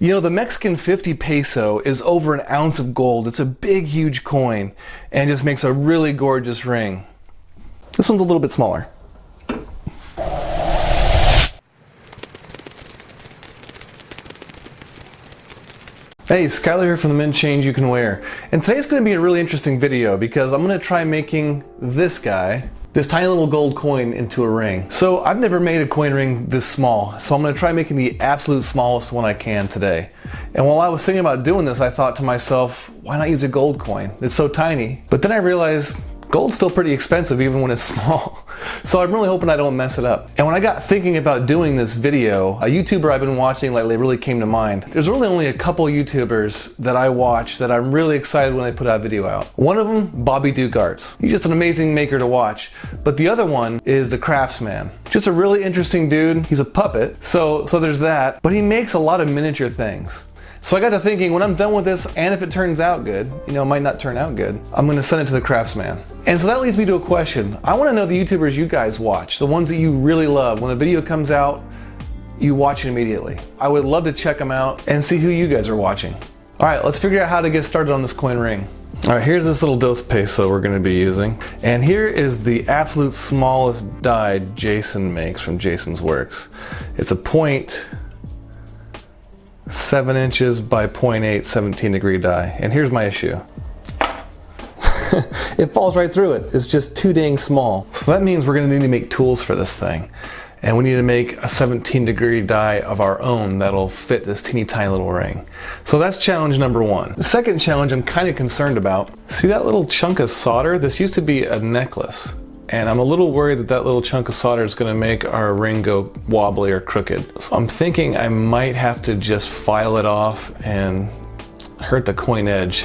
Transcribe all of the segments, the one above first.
You know, the Mexican 50 peso is over an ounce of gold. It's a big, huge coin, and just makes a really gorgeous ring. This one's a little bit smaller. Hey, Skyler here from the Changeyoucanwear, and today's going to be a really interesting video because I'm going to try making this guy, this tiny little gold coin, into a ring. So I've never made a coin ring this small, so I'm going to try making the absolute smallest one I can today. And while I was thinking about doing this, I thought to myself, why not use a gold coin? It's so tiny. But then I realized gold's still pretty expensive even when it's small. So I'm really hoping I don't mess it up. And when I got thinking about doing this video, a YouTuber I've been watching lately really came to mind. There's really only a couple YouTubers that I watch that I'm really excited when they put out a video out. One of them, Bobby Duke Arts. He's just an amazing maker to watch. But the other one is the CrafsMan. Just a really interesting dude. He's a puppet, so there's that. But he makes a lot of miniature things. So I got to thinking, when I'm done with this, and if it turns out good, you know, it might not turn out good, I'm going to send it to the CrafsMan. And so that leads me to a question. I want to know the YouTubers you guys watch, the ones that you really love. When a video comes out, you watch it immediately. I would love to check them out and see who you guys are watching. All right, let's figure out how to get started on this coin ring. All right, here's this little dos peso we're going to be using. And here is the absolute smallest die Jason makes from Jason's Works. It's a 0.7 inches by 0.8 17-degree die. And here's my issue. It falls right through it. It's just too dang small. So that means we're going to need to make tools for this thing. And we need to make a 17-degree die of our own that'll fit this teeny tiny little ring. So that's challenge number one. The second challenge I'm kind of concerned about. See that little chunk of solder? This used to be a necklace. And I'm a little worried that that little chunk of solder is going to make our ring go wobbly or crooked. So I'm thinking I might have to just file it off and hurt the coin edge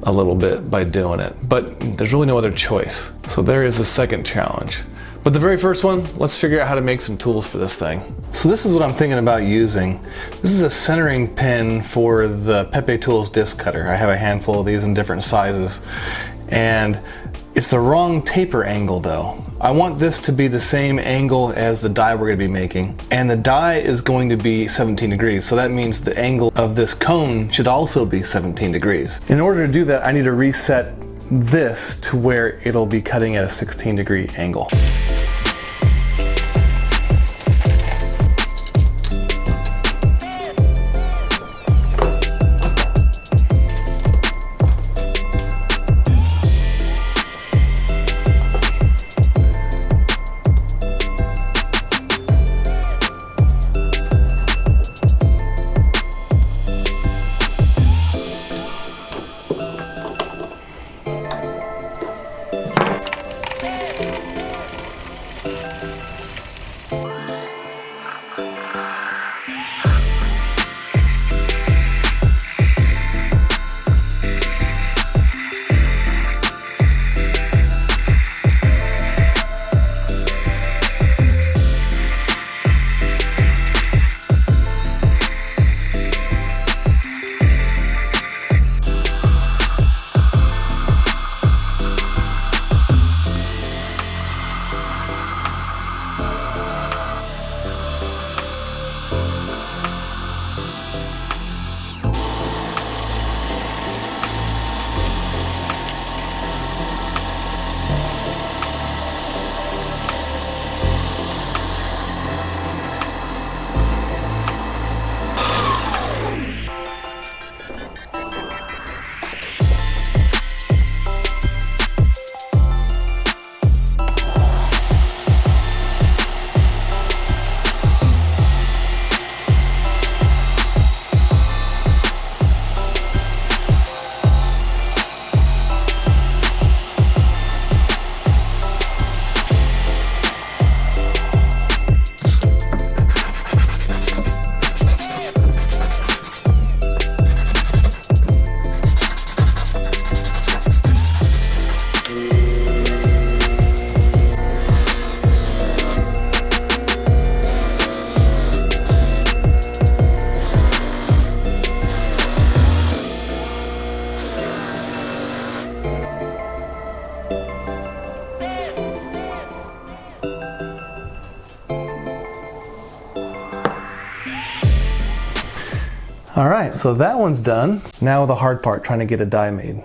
a little bit by doing it. But there's really no other choice. So there is the second challenge. But the very first one, let's figure out how to make some tools for this thing. So this is what I'm thinking about using. This is a centering pin for the Pepe Tools disc cutter. I have a handful of these in different sizes. And it's the wrong taper angle though. I want this to be the same angle as the die we're going to be making. And the die is going to be 17 degrees. So that means the angle of this cone should also be 17 degrees. In order to do that, I need to reset this to where it'll be cutting at a 16-degree angle. All right, so that one's done. Now the hard part, trying to get a die made.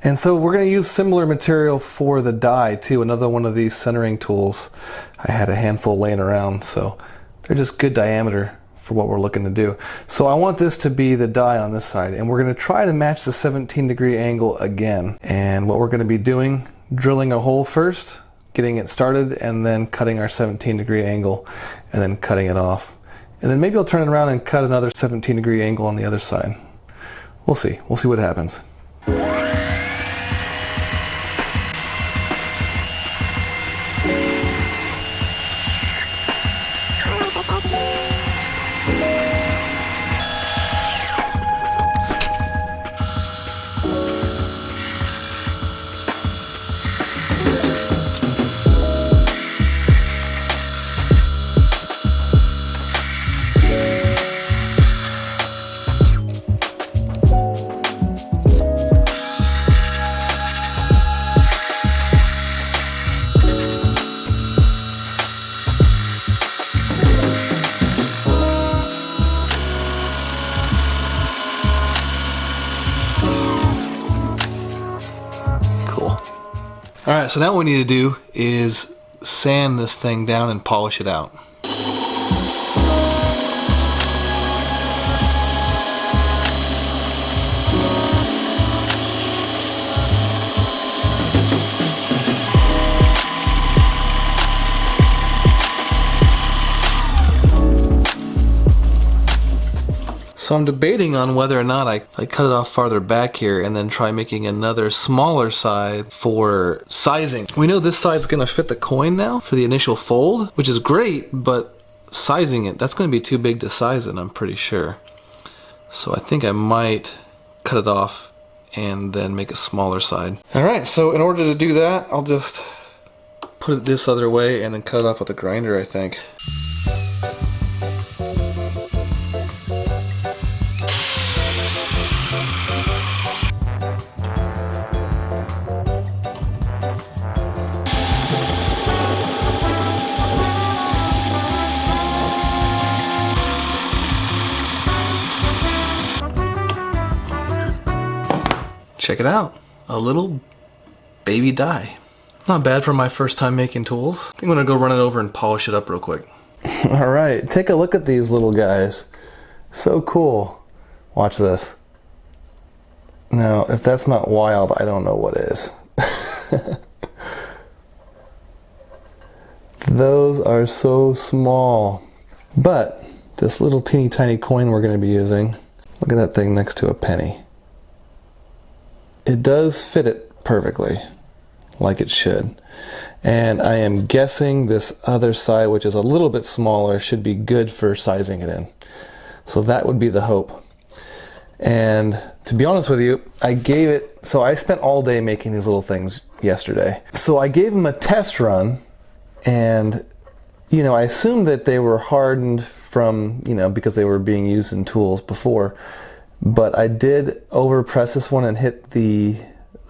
And so we're going to use similar material for the die too. Another one of these centering tools. I had a handful laying around, so they're just good diameter for what we're looking to do. So I want this to be the die on this side, and we're going to try to match the 17-degree angle again. And what we're going to be doing, drilling a hole first, getting it started, and then cutting our 17-degree angle, and then cutting it off. And then maybe I'll turn it around and cut another 17-degree angle on the other side. We'll see. We'll see what happens. Alright, so now what we need to do is sand this thing down and polish it out. So I'm debating on whether or not I cut it off farther back here and then try making another smaller side for sizing. We know this side's gonna fit the coin now for the initial fold, which is great, but sizing it, that's gonna be too big to size it, I'm pretty sure. So I think I might cut it off and then make a smaller side. All right, so in order to do that, I'll just put it this other way and then cut it off with a grinder, I think. Check it out, a little baby die. Not bad for my first time making tools. I think I'm gonna go run it over and polish it up real quick. All right, take a look at these little guys. So cool. Watch this. Now, if that's not wild, I don't know what is. Those are so small. But this little teeny tiny coin we're gonna be using, look at that thing next to a penny. It does fit it perfectly, like it should. And I am guessing this other side, which is a little bit smaller, should be good for sizing it in. So that would be the hope. And to be honest with you, I spent all day making these little things yesterday. So I gave them a test run, and I assumed that they were hardened from, because they were being used in tools before. But I did overpress this one and hit the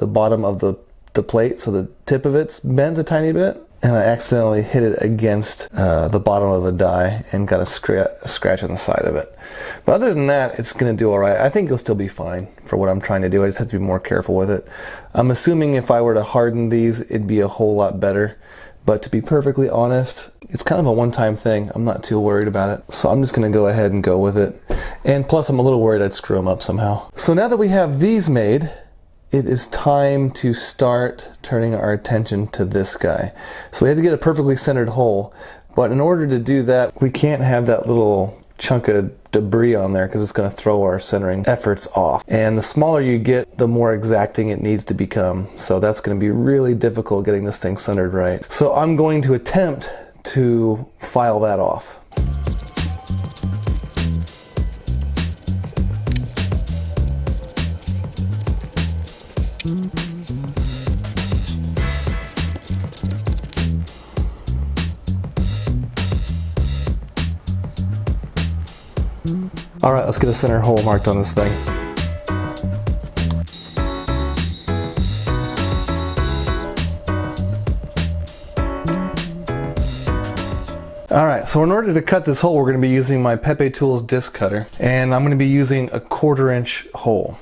bottom of the plate, so the tip of it's bent a tiny bit, and I accidentally hit it against the bottom of the die and got a scratch on the side of it. But other than that, it's going to do all right. I think it'll still be fine for what I'm trying to do. I just have to be more careful with it. I'm assuming if I were to harden these, it'd be a whole lot better. But to be perfectly honest, it's kind of a one-time thing. I'm not too worried about it. So I'm just going to go ahead and go with it. And plus, I'm a little worried I'd screw them up somehow. So now that we have these made, it is time to start turning our attention to this guy. So we have to get a perfectly centered hole. But in order to do that, we can't have that little chunk of debris on there because it's going to throw our centering efforts off. And the smaller you get, the more exacting it needs to become. So that's going to be really difficult getting this thing centered right. So I'm going to attempt to file that off. All right, let's get a center hole marked on this thing. All right, So in order to cut this hole, we're going to be using my Pepe Tools disc cutter, and I'm going to be using a 1/4 inch hole.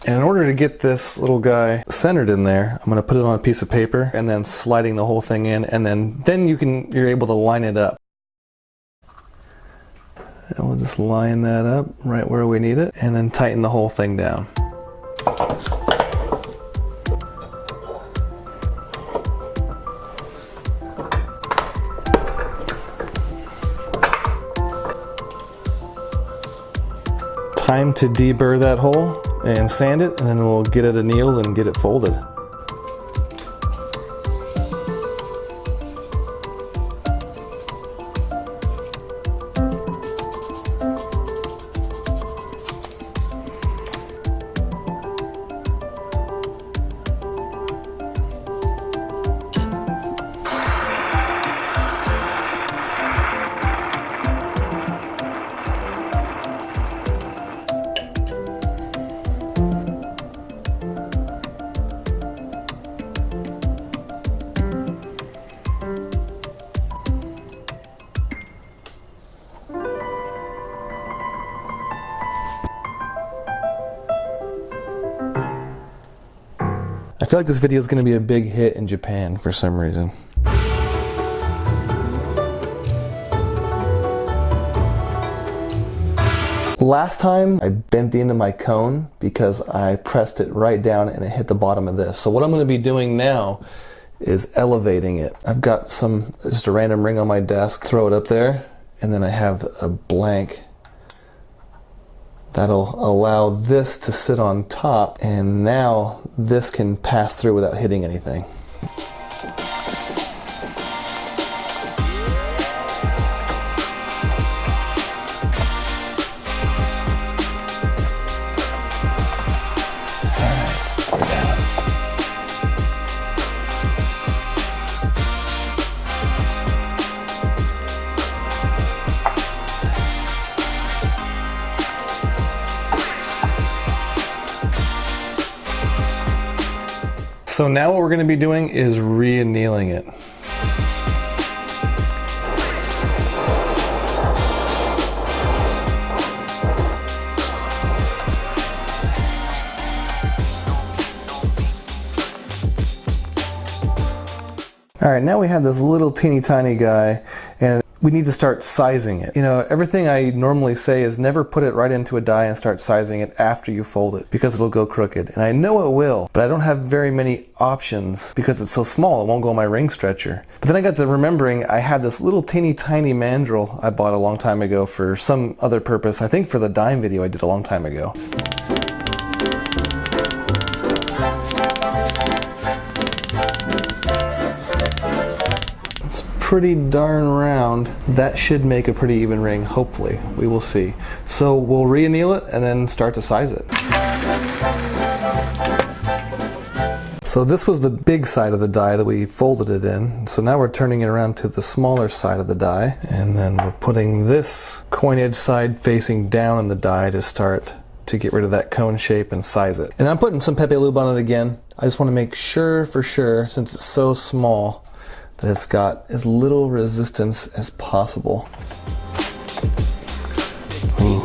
And in order to get this little guy centered in there, I'm going to put it on a piece of paper and then sliding the whole thing in, and then you're able to line it up. And we'll just line that up right where we need it, and then tighten the whole thing down. Time to deburr that hole and sand it, and then we'll get it annealed and get it folded. I feel like this video is going to be a big hit in Japan for some reason. Last time I bent the end of my cone because I pressed it right down and it hit the bottom of this. So what I'm going to be doing now is elevating it. I've got just a random ring on my desk, throw it up there, and then I have a blank that'll allow this to sit on top, and now this can pass through without hitting anything. So now what we're going to be doing is re-annealing it. Alright, now we have this little teeny tiny guy, and we need to start sizing it. You know, everything I normally say is never put it right into a die and start sizing it after you fold it, because it'll go crooked. And I know it will, but I don't have very many options because it's so small, it won't go on my ring stretcher. But then I got to remembering I had this little teeny tiny mandrel I bought a long time ago for some other purpose. I think for the dime video I did a long time ago. Pretty darn round. That should make a pretty even ring, hopefully. We will see. So we'll re-anneal it and then start to size it. So this was the big side of the die that we folded it in. So now we're turning it around to the smaller side of the die, and then we're putting this coin edge side facing down in the die to start to get rid of that cone shape and size it. And I'm putting some Pepe Lube on it again. I just want to make sure for sure, since it's so small, that it's got as little resistance as possible. Ooh.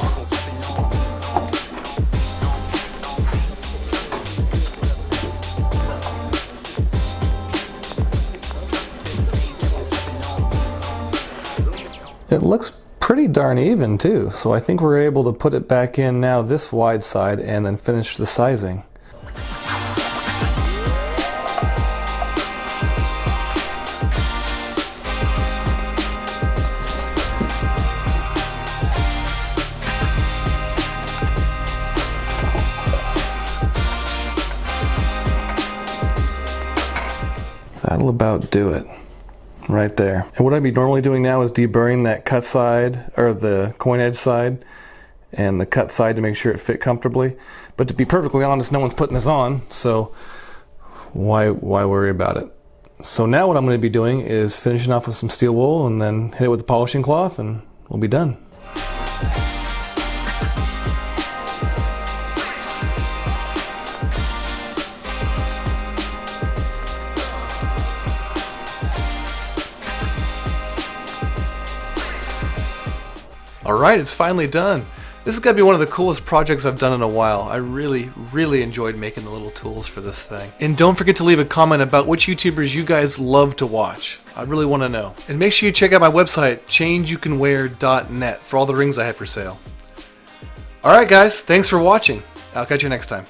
It looks pretty darn even too, so I think we're able to put it back in now this wide side and then finish the sizing. That'll about do it right there. And what I'd be normally doing now is deburring that cut side, or the coin edge side, and the cut side to make sure it fit comfortably. But to be perfectly honest, no one's putting this on, so why worry about it? So now what I'm going to be doing is finishing off with some steel wool and then hit it with the polishing cloth and we'll be done. Alright, it's finally done. This is going to be one of the coolest projects I've done in a while. I really enjoyed making the little tools for this thing. And don't forget to leave a comment about which YouTubers you guys love to watch. I really want to know. And make sure you check out my website, Changeyoucanwear.net, for all the rings I have for sale. Alright guys, thanks for watching. I'll catch you next time.